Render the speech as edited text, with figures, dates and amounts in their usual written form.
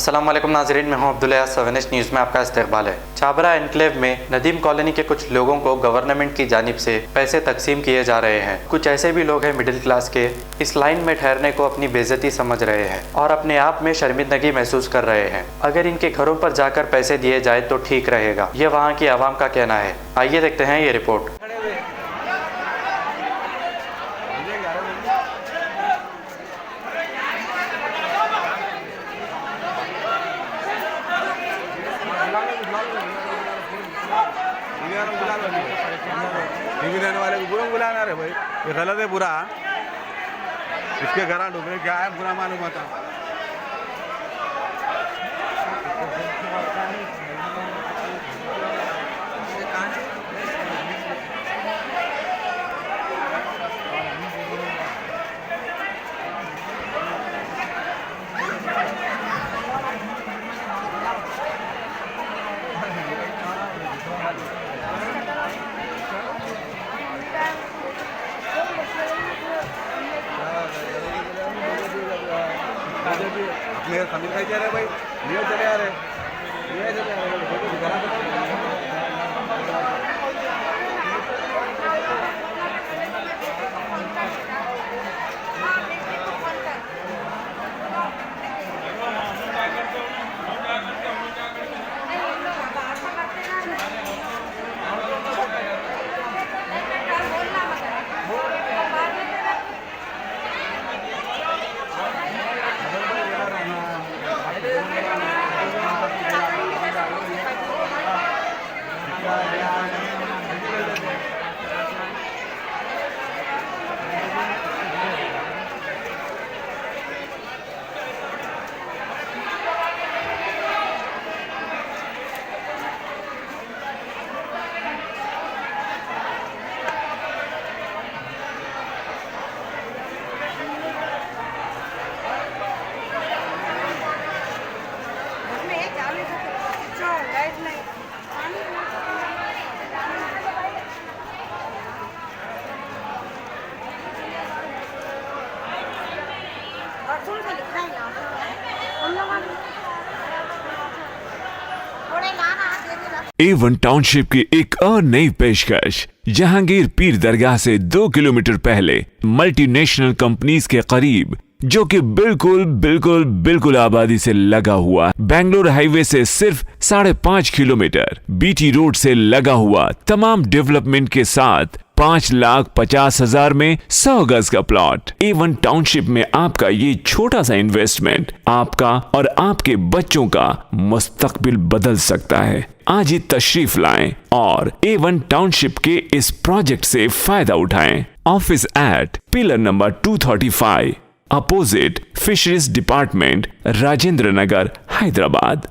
अस्सलाम वालेकुम नाज़रीन, मैं हूं अब्दुल्ला। 7 न्यूज़ में आपका इस्तकबाल है। छाबरा एनक्लेव में नदीम कॉलोनी के कुछ लोगों को गवर्नमेंट की जानिब से पैसे तकसीम किए जा रहे हैं। कुछ ऐसे भी लोग हैं मिडिल क्लास के, इस लाइन में ठहरने को अपनी बेइज्जती समझ रहे हैं और अपने आप में शर्मिंदगी महसूस कर रहे हैं। अगर इनके घरों पर जाकर पैसे दिए जाए तो ठीक रहेगा, ये वहाँ की आवाम का कहना है। आइए देखते हैं ये रिपोर्ट। टीवी देने वाले को पूरा बुलाना रे भाई, ये गलत है पूरा। इसके घर डूबे क्या है पूरा मालूम होता। अपने खमीर खाई जा रहे भाई, लिए चले आ रहे, लिए चले आ रहे। A1 टाउनशिप की एक और नई पेशकश। जहांगीर पीर दरगाह से 2 किलोमीटर पहले मल्टीनेशनल कंपनीज के करीब, जो कि बिल्कुल आबादी से लगा हुआ, बेंगलोर हाईवे से सिर्फ 5.5 किलोमीटर, बीटी रोड से लगा हुआ, तमाम डेवलपमेंट के साथ 5,50,000 में 100 गज का प्लॉट। A1 टाउनशिप में आपका ये छोटा सा इन्वेस्टमेंट आपका और आपके बच्चों का मुस्तकबिल बदल सकता है। आज ही तशरीफ लाएं और A1 टाउनशिप के इस प्रोजेक्ट से फायदा उठाएं। Office at pillar number 235, opposite fisheries department, Rajendra Nagar, Hyderabad.